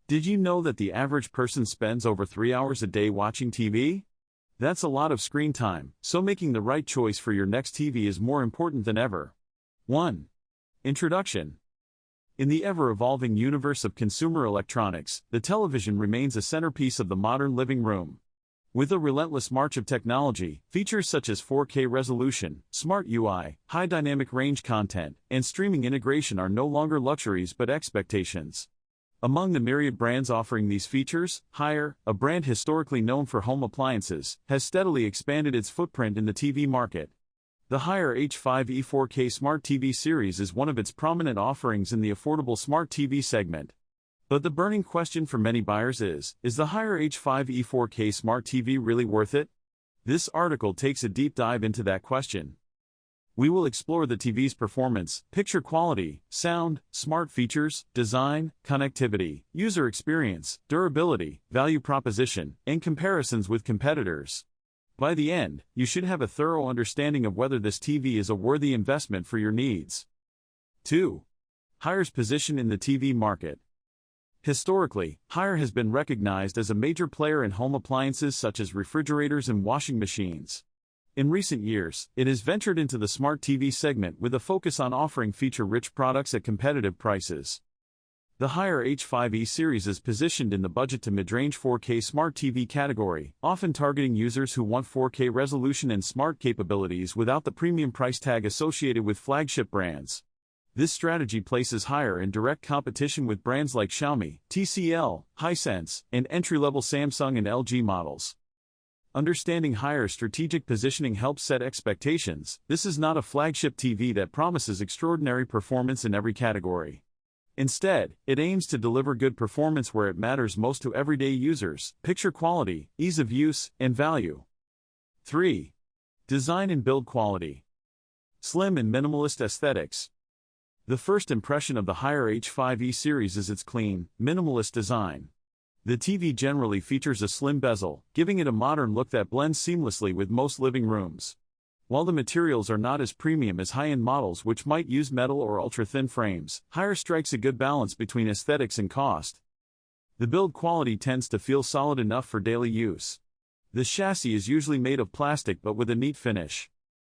Did you know that the average person spends over 3 hours a day watching TV? That's a lot of screen time, so making the right choice for your next TV is more important than ever. 1. Introduction. In the ever-evolving universe of consumer electronics, the television remains a centerpiece of the modern living room. With a relentless march of technology, features such as 4K resolution, smart UI, high dynamic range content, and streaming integration are no longer luxuries but expectations. Among the myriad brands offering these features, Haier, a brand historically known for home appliances, has steadily expanded its footprint in the TV market. The Haier H5E 4K Smart TV series is one of its prominent offerings in the affordable smart TV segment. But the burning question for many buyers is the Haier H5E 4K Smart TV really worth it? This article takes a deep dive into that question. We will explore the TV's performance, picture quality, sound, smart features, design, connectivity, user experience, durability, value proposition, and comparisons with competitors. By the end, you should have a thorough understanding of whether this TV is a worthy investment for your needs. 2. Haier's position in the TV market. Historically, Haier has been recognized as a major player in home appliances such as refrigerators and washing machines. In recent years, it has ventured into the smart TV segment with a focus on offering feature-rich products at competitive prices. The Haier H5E series is positioned in the budget to mid-range 4K smart TV category, often targeting users who want 4K resolution and smart capabilities without the premium price tag associated with flagship brands. This strategy places Haier in direct competition with brands like Xiaomi, TCL, Hisense, and entry-level Samsung and LG models. Understanding Haier's strategic positioning helps set expectations. This is not a flagship TV that promises extraordinary performance in every category. Instead, it aims to deliver good performance where it matters most to everyday users: picture quality, ease of use, and value. 3. Design and build quality. Slim and minimalist aesthetics. The first impression of the Haier H5E series is its clean, minimalist design. The TV generally features a slim bezel, giving it a modern look that blends seamlessly with most living rooms. While the materials are not as premium as high-end models which might use metal or ultra-thin frames, Haier strikes a good balance between aesthetics and cost. The build quality tends to feel solid enough for daily use. The chassis is usually made of plastic but with a neat finish.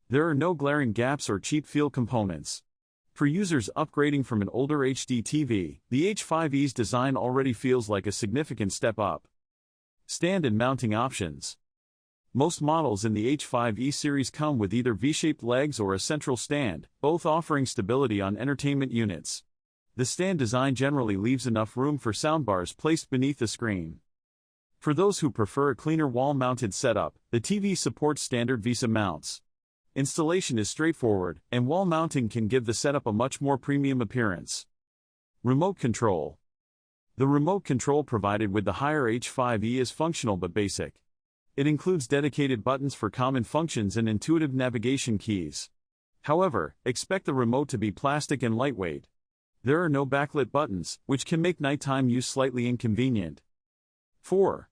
There are no glaring gaps or cheap feel components. For users upgrading from an older HD TV, the H5E's design already feels like a significant step up. Stand and mounting options. Most models in the H5E series come with either V-shaped legs or a central stand, both offering stability on entertainment units. The stand design generally leaves enough room for soundbars placed beneath the screen. For those who prefer a cleaner wall-mounted setup, the TV supports standard VESA mounts. Installation is straightforward, and wall mounting can give the setup a much more premium appearance. Remote control. The remote control provided with the Haier H5E is functional but basic. It includes dedicated buttons for common functions and intuitive navigation keys. However, expect the remote to be plastic and lightweight. There are no backlit buttons, which can make nighttime use slightly inconvenient. 4.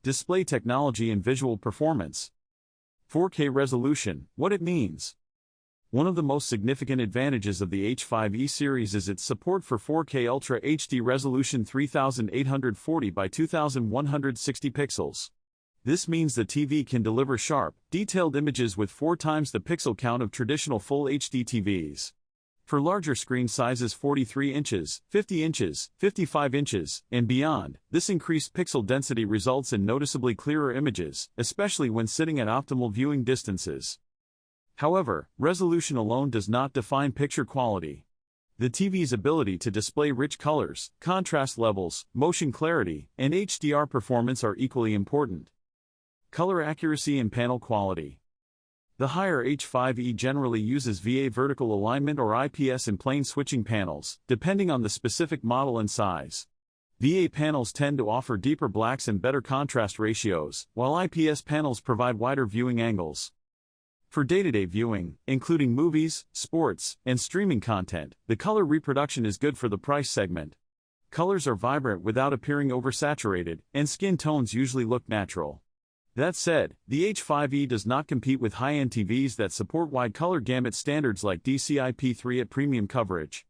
Display technology and visual performance. 4K resolution, what it means. One of the most significant advantages of the H5E series is its support for 4K Ultra HD resolution 3840 by 2160 pixels. This means the TV can deliver sharp, detailed images with 4 times the pixel count of traditional Full HD TVs. For larger screen sizes 43 inches, 50 inches, 55 inches, and beyond, this increased pixel density results in noticeably clearer images, especially when sitting at optimal viewing distances. However, resolution alone does not define picture quality. The TV's ability to display rich colors, contrast levels, motion clarity, and HDR performance are equally important. Color accuracy and panel quality. The Haier H5E generally uses VA vertical alignment or IPS in plane switching panels, depending on the specific model and size. VA panels tend to offer deeper blacks and better contrast ratios, while IPS panels provide wider viewing angles. For day-to-day viewing, including movies, sports, and streaming content, the color reproduction is good for the price segment. Colors are vibrant without appearing oversaturated, and skin tones usually look natural. That said, the H5E does not compete with high-end TVs that support wide color gamut standards like DCI-P3 at premium coverage.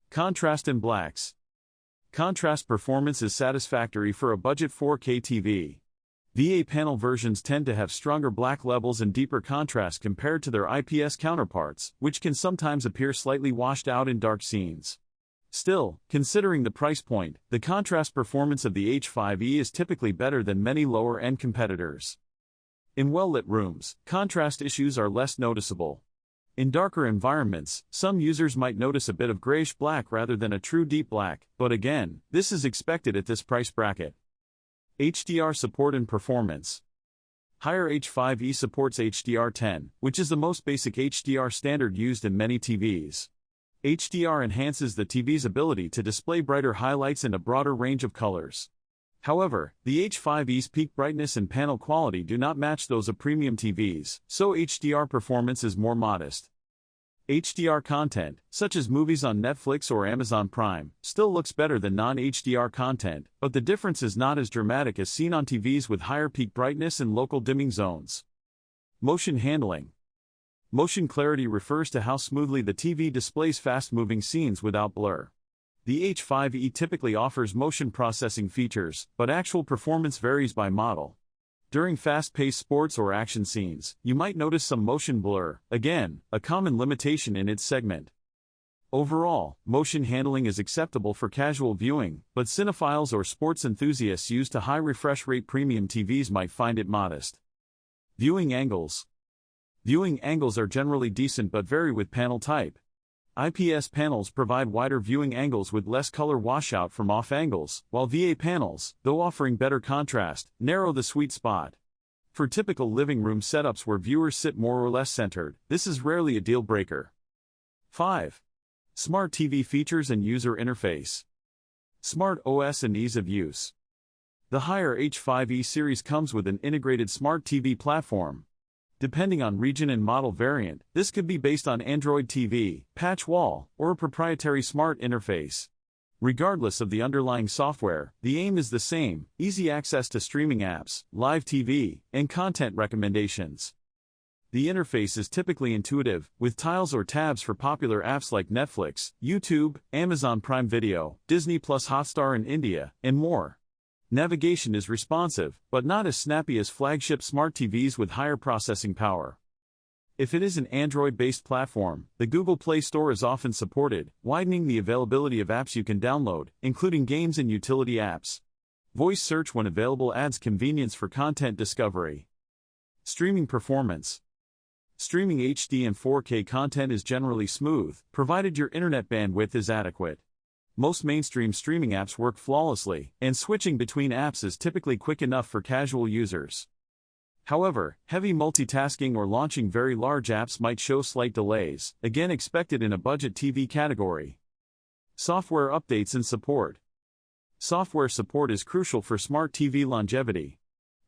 Contrast in blacks. Contrast performance is satisfactory for a budget 4K TV. VA panel versions tend to have stronger black levels and deeper contrast compared to their IPS counterparts, which can sometimes appear slightly washed out in dark scenes. Still, considering the price point, the contrast performance of the H5E is typically better than many lower-end competitors. In well-lit rooms, contrast issues are less noticeable. In darker environments, some users might notice a bit of grayish-black rather than a true deep black, but again, this is expected at this price bracket. HDR support and performance. Haier H5E supports HDR10, which is the most basic HDR standard used in many TVs. HDR enhances the TV's ability to display brighter highlights and a broader range of colors. However, the H5E's peak brightness and panel quality do not match those of premium TVs, so HDR performance is more modest. HDR content, such as movies on Netflix or Amazon Prime, still looks better than non-HDR content, but the difference is not as dramatic as seen on TVs with higher peak brightness and local dimming zones. Motion handling. Motion clarity refers to how smoothly the TV displays fast-moving scenes without blur. The H5E typically offers motion processing features, but actual performance varies by model. During fast-paced sports or action scenes, you might notice some motion blur, again, a common limitation in its segment. Overall, motion handling is acceptable for casual viewing, but cinephiles or sports enthusiasts used to high refresh rate premium TVs might find it modest. Viewing angles. Viewing angles are generally decent but vary with panel type. IPS panels provide wider viewing angles with less color washout from off angles, while VA panels, though offering better contrast, narrow the sweet spot. For typical living room setups where viewers sit more or less centered, this is rarely a deal breaker. 5. Smart TV features and user interface. Smart OS and ease of use. The Haier H5E series comes with an integrated smart TV platform. Depending on region and model variant, this could be based on Android TV, patch wall, or a proprietary smart interface. Regardless of the underlying software, the aim is the same: easy access to streaming apps, live TV, and content recommendations. The interface is typically intuitive, with tiles or tabs for popular apps like Netflix, YouTube, Amazon Prime Video, Disney Plus Hotstar in India, and more. Navigation is responsive, but not as snappy as flagship smart TVs with higher processing power. If it is an Android-based platform, the Google Play Store is often supported, widening the availability of apps you can download, including games and utility apps. Voice search when available adds convenience for content discovery. Streaming performance. Streaming HD and 4K content is generally smooth, provided your internet bandwidth is adequate. Most mainstream streaming apps work flawlessly, and switching between apps is typically quick enough for casual users. However, heavy multitasking or launching very large apps might show slight delays, again expected in a budget TV category. Software updates and support. Software support is crucial for smart TV longevity.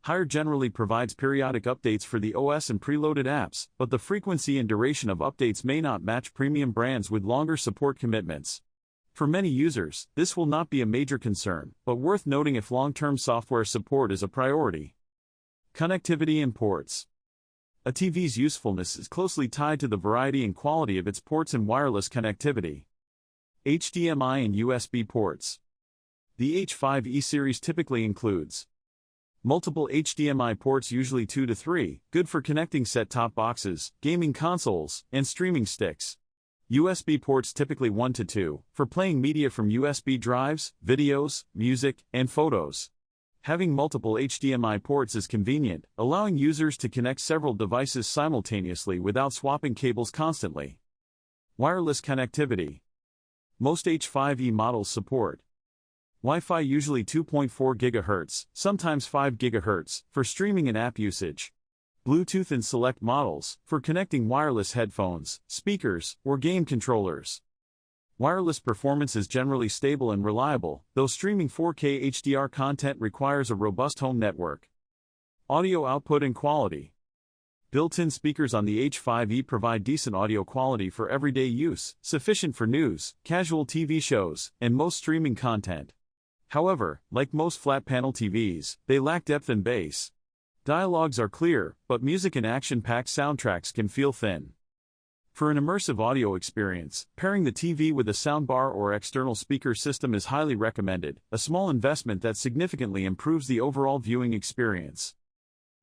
Haier generally provides periodic updates for the OS and preloaded apps, but the frequency and duration of updates may not match premium brands with longer support commitments. For many users, this will not be a major concern, but worth noting if long-term software support is a priority. Connectivity and ports. A TV's usefulness is closely tied to the variety and quality of its ports and wireless connectivity. HDMI and USB ports. The H5E series typically includes multiple HDMI ports, usually 2 to 3, good for connecting set-top boxes, gaming consoles, and streaming sticks. USB ports typically 1 to 2, for playing media from USB drives, videos, music, and photos. Having multiple HDMI ports is convenient, allowing users to connect several devices simultaneously without swapping cables constantly. Wireless connectivity. Most H5E models support Wi-Fi, usually 2.4 GHz, sometimes 5 GHz, for streaming and app usage. Bluetooth in select models, for connecting wireless headphones, speakers, or game controllers. Wireless performance is generally stable and reliable, though streaming 4K HDR content requires a robust home network. Audio output and quality. Built-in speakers on the H5E provide decent audio quality for everyday use, sufficient for news, casual TV shows, and most streaming content. However, like most flat-panel TVs, they lack depth and bass. Dialogues are clear, but music and action-packed soundtracks can feel thin. For an immersive audio experience, pairing the TV with a soundbar or external speaker system is highly recommended, a small investment that significantly improves the overall viewing experience.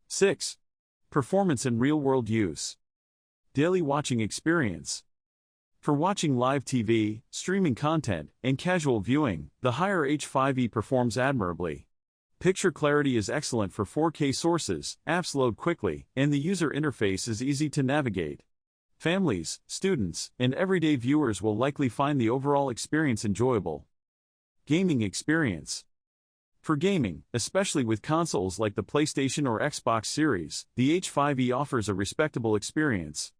6. Performance in real-world use. Daily watching experience. For watching live TV, streaming content, and casual viewing, the Haier H5E performs admirably. Picture clarity is excellent for 4K sources, apps load quickly, and the user interface is easy to navigate. Families, students, and everyday viewers will likely find the overall experience enjoyable. Gaming experience. For gaming, especially with consoles like the PlayStation or Xbox Series, the H5E offers a respectable experience.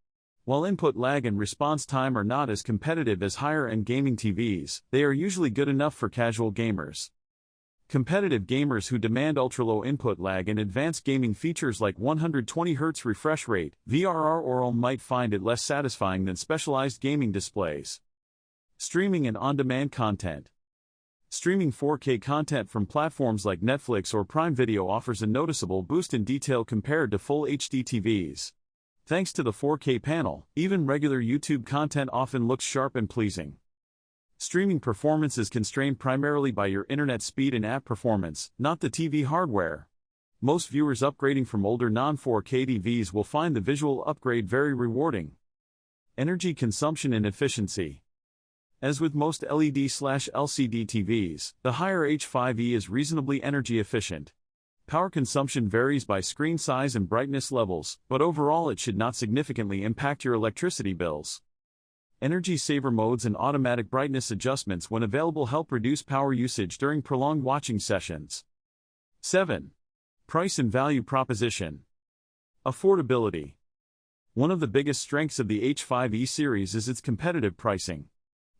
While input lag and response time are not as competitive as higher-end gaming TVs, they are usually good enough for casual gamers. Competitive gamers who demand ultra-low input lag and advanced gaming features like 120Hz refresh rate, VRR might find it less satisfying than specialized gaming displays. Streaming and on-demand content. Streaming 4K content from platforms like Netflix or Prime Video offers a noticeable boost in detail compared to full HD TVs. Thanks to the 4K panel, even regular YouTube content often looks sharp and pleasing. Streaming performance is constrained primarily by your internet speed and app performance, not the TV hardware. Most viewers upgrading from older non-4K TVs will find the visual upgrade very rewarding. Energy consumption and efficiency. As with most LED/LCD TVs, the Haier H5E is reasonably energy efficient. Power consumption varies by screen size and brightness levels, but overall it should not significantly impact your electricity bills. Energy saver modes and automatic brightness adjustments when available help reduce power usage during prolonged watching sessions. 7. Price and value proposition. Affordability. One of the biggest strengths of the H5E series is its competitive pricing.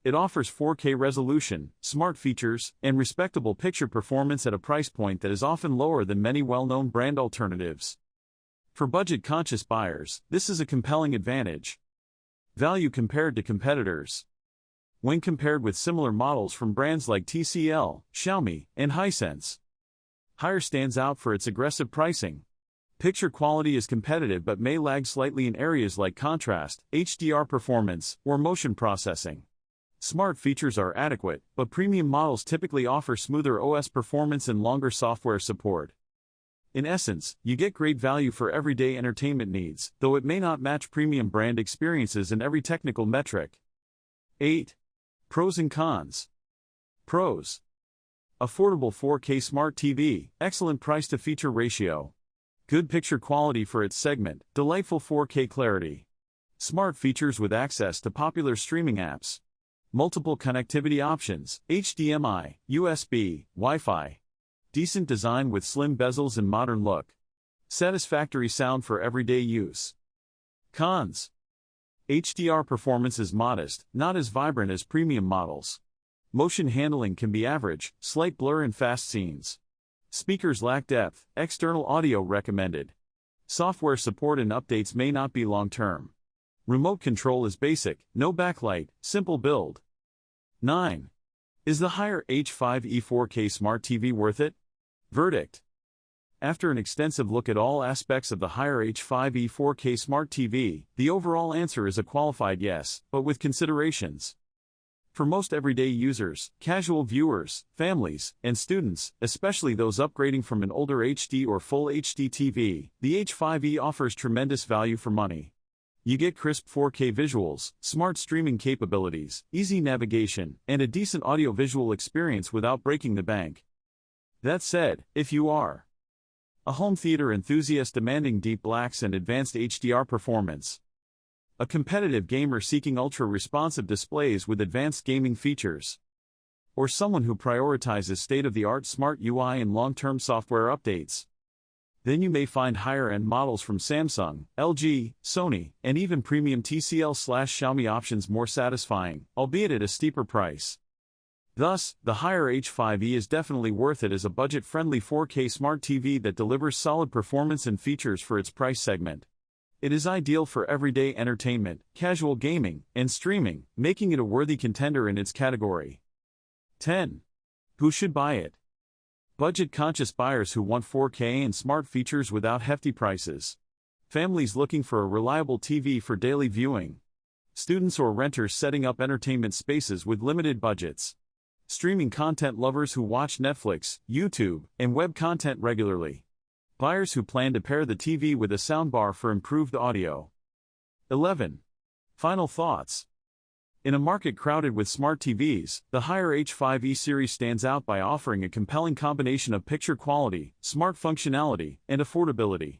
It offers 4K resolution, smart features, and respectable picture performance at a price point that is often lower than many well-known brand alternatives. For budget-conscious buyers, this is a compelling advantage. Value compared to competitors. When compared with similar models from brands like TCL, Xiaomi, and Hisense, Haier stands out for its aggressive pricing. Picture quality is competitive but may lag slightly in areas like contrast, HDR performance, or motion processing. Smart features are adequate, but premium models typically offer smoother OS performance and longer software support. In essence, you get great value for everyday entertainment needs, though it may not match premium brand experiences in every technical metric. 8. Pros and cons. Pros. Affordable 4K smart TV, excellent price-to-feature ratio. Good picture quality for its segment, delightful 4K clarity. Smart features with access to popular streaming apps. Multiple connectivity options, HDMI, USB, Wi-Fi. Decent design with slim bezels and modern look. Satisfactory sound for everyday use. Cons. HDR performance is modest, not as vibrant as premium models. Motion handling can be average, slight blur in fast scenes. Speakers lack depth, external audio recommended. Software support and updates may not be long-term. Remote control is basic, no backlight, simple build. 9. Is the Haier H5E 4K Smart TV worth it? Verdict. After an extensive look at all aspects of the Haier H5E 4K Smart TV, the overall answer is a qualified yes, but with considerations. For most everyday users, casual viewers, families, and students, especially those upgrading from an older HD or full HD TV, the H5E offers tremendous value for money. You get crisp 4K visuals, smart streaming capabilities, easy navigation, and a decent audio-visual experience without breaking the bank. That said, if you are a home theater enthusiast demanding deep blacks and advanced HDR performance, a competitive gamer seeking ultra-responsive displays with advanced gaming features, or someone who prioritizes state-of-the-art smart UI and long-term software updates, then you may find higher-end models from Samsung, LG, Sony, and even premium TCL/Xiaomi options more satisfying, albeit at a steeper price. Thus, the Haier H5E is definitely worth it as a budget-friendly 4K smart TV that delivers solid performance and features for its price segment. It is ideal for everyday entertainment, casual gaming, and streaming, making it a worthy contender in its category. 10. Who should buy it? Budget-conscious buyers who want 4K and smart features without hefty prices. Families looking for a reliable TV for daily viewing. students or renters setting up entertainment spaces with limited budgets. Streaming content lovers who watch Netflix, YouTube, and web content regularly. Buyers who plan to pair the TV with a soundbar for improved audio. 11. Final thoughts. In a market crowded with smart TVs, the Haier H5E series stands out by offering a compelling combination of picture quality, smart functionality, and affordability.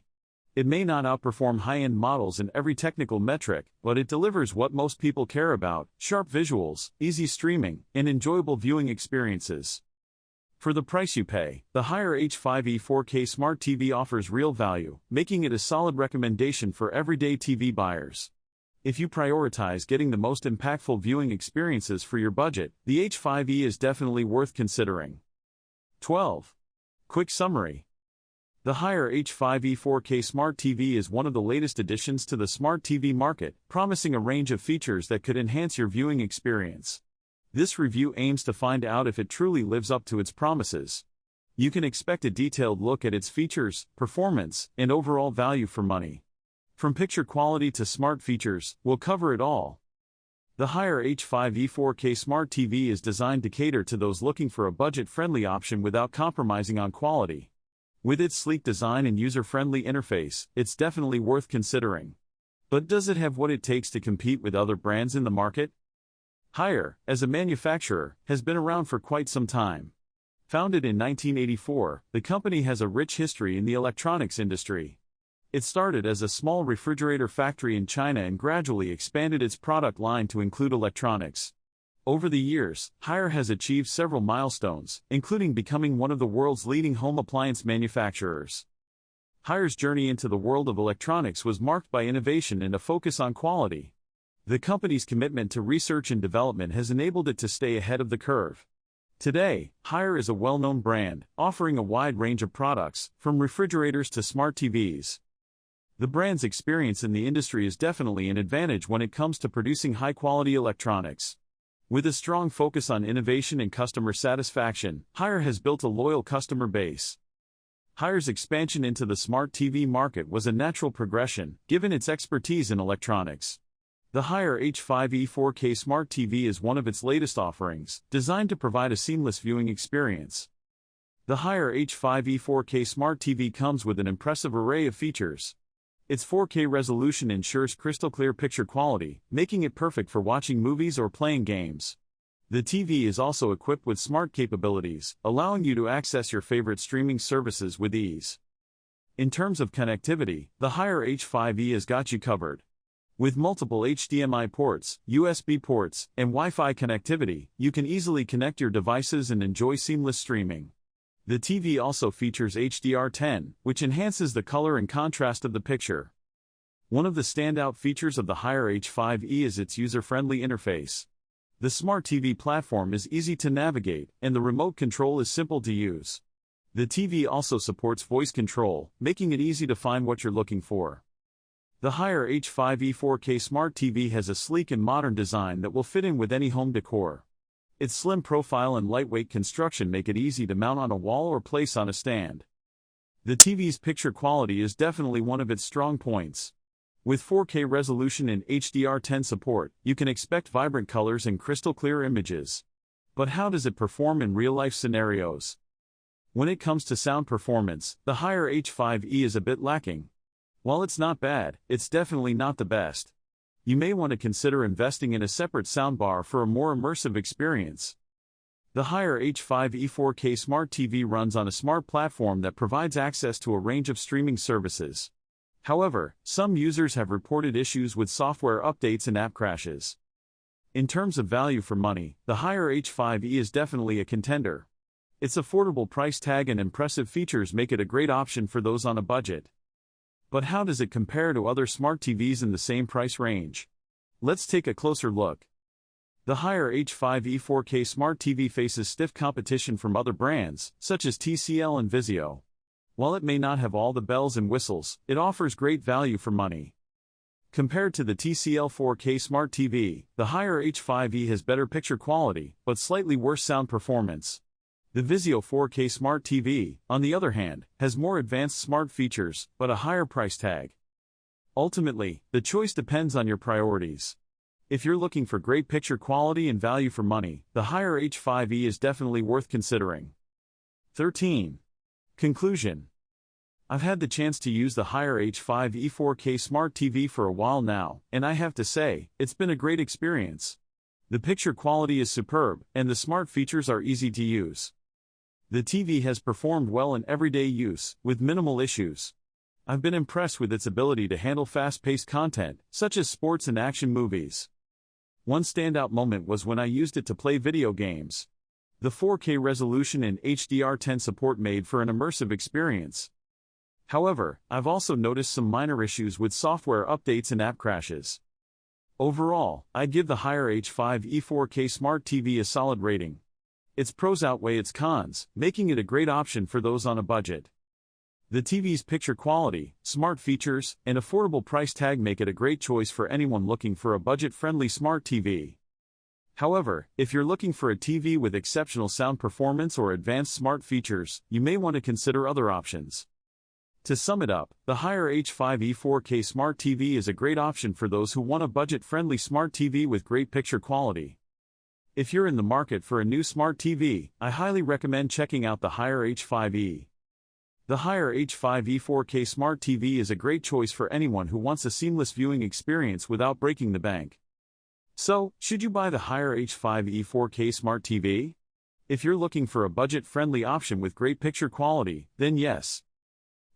It may not outperform high-end models in every technical metric, but it delivers what most people care about: sharp visuals, easy streaming, and enjoyable viewing experiences. For the price you pay, the Haier H5E 4K Smart TV offers real value, making it a solid recommendation for everyday TV buyers. If you prioritize getting the most impactful viewing experiences for your budget, the H5E is definitely worth considering. 12. Quick summary. The Haier H5E 4K Smart TV is one of the latest additions to the smart TV market, promising a range of features that could enhance your viewing experience. This review aims to find out if it truly lives up to its promises. You can expect a detailed look at its features, performance, and overall value for money. From picture quality to smart features, we'll cover it all. The Haier H5E 4K Smart TV is designed to cater to those looking for a budget-friendly option without compromising on quality. With its sleek design and user-friendly interface, it's definitely worth considering. But does it have what it takes to compete with other brands in the market? Haier, as a manufacturer, has been around for quite some time. Founded in 1984, the company has a rich history in the electronics industry. It started as a small refrigerator factory in China and gradually expanded its product line to include electronics. Over the years, Haier has achieved several milestones, including becoming one of the world's leading home appliance manufacturers. Haier's journey into the world of electronics was marked by innovation and a focus on quality. The company's commitment to research and development has enabled it to stay ahead of the curve. Today, Haier is a well-known brand, offering a wide range of products, from refrigerators to smart TVs. The brand's experience in the industry is definitely an advantage when it comes to producing high-quality electronics. With a strong focus on innovation and customer satisfaction, Haier has built a loyal customer base. Haier's expansion into the smart TV market was a natural progression, given its expertise in electronics. The Haier H5E 4K Smart TV is one of its latest offerings, designed to provide a seamless viewing experience. The Haier H5E 4K Smart TV comes with an impressive array of features. Its 4K resolution ensures crystal-clear picture quality, making it perfect for watching movies or playing games. The TV is also equipped with smart capabilities, allowing you to access your favorite streaming services with ease. In terms of connectivity, the Haier H5E has got you covered. With multiple HDMI ports, USB ports, and Wi-Fi connectivity, you can easily connect your devices and enjoy seamless streaming. The TV also features HDR10, which enhances the color and contrast of the picture. One of the standout features of the Haier H5E is its user-friendly interface. The smart TV platform is easy to navigate, and the remote control is simple to use. The TV also supports voice control, making it easy to find what you're looking for. The Haier H5E 4K Smart TV has a sleek and modern design that will fit in with any home decor. Its slim profile and lightweight construction make it easy to mount on a wall or place on a stand. The TV's picture quality is definitely one of its strong points. With 4K resolution and HDR10 support, you can expect vibrant colors and crystal-clear images. But how does it perform in real-life scenarios? When it comes to sound performance, the Haier H5E is a bit lacking. While it's not bad, it's definitely not the best. You may want to consider investing in a separate soundbar for a more immersive experience. The Haier H5E 4K Smart TV runs on a smart platform that provides access to a range of streaming services. However, some users have reported issues with software updates and app crashes. In terms of value for money, the Haier H5E is definitely a contender. Its affordable price tag and impressive features make it a great option for those on a budget. But how does it compare to other smart TVs in the same price range? Let's take a closer look. The Haier H5E 4K Smart TV faces stiff competition from other brands, such as TCL and Vizio. While it may not have all the bells and whistles, it offers great value for money. Compared to the TCL 4K Smart TV, the Haier H5E has better picture quality, but slightly worse sound performance. The Vizio 4K Smart TV, on the other hand, has more advanced smart features, but a higher price tag. Ultimately, the choice depends on your priorities. If you're looking for great picture quality and value for money, the Haier H5E is definitely worth considering. 13. Conclusion. I've had the chance to use the Haier H5E 4K Smart TV for a while now, and I have to say, it's been a great experience. The picture quality is superb, and the smart features are easy to use. The TV has performed well in everyday use, with minimal issues. I've been impressed with its ability to handle fast-paced content, such as sports and action movies. One standout moment was when I used it to play video games. The 4K resolution and HDR10 support made for an immersive experience. However, I've also noticed some minor issues with software updates and app crashes. Overall, I'd give the Haier H5E 4K Smart TV a solid rating. Its pros outweigh its cons, making it a great option for those on a budget. The TV's picture quality, smart features, and affordable price tag make it a great choice for anyone looking for a budget-friendly smart TV. However, if you're looking for a TV with exceptional sound performance or advanced smart features, you may want to consider other options. To sum it up, the Haier H5E 4K Smart TV is a great option for those who want a budget-friendly smart TV with great picture quality. If you're in the market for a new smart TV, I highly recommend checking out the Haier H5E. The Haier H5E 4K Smart TV is a great choice for anyone who wants a seamless viewing experience without breaking the bank. So, should you buy the Haier H5E 4K Smart TV? If you're looking for a budget-friendly option with great picture quality, then yes.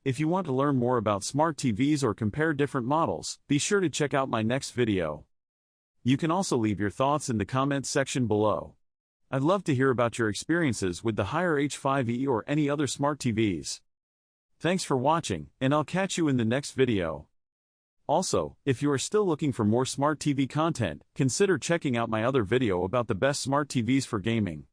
If you want to learn more about smart TVs or compare different models, be sure to check out my next video. You can also leave your thoughts in the comments section below. I'd love to hear about your experiences with the Haier H5E or any other smart TVs. Thanks for watching, and I'll catch you in the next video. Also, if you are still looking for more smart TV content, consider checking out my other video about the best smart TVs for gaming.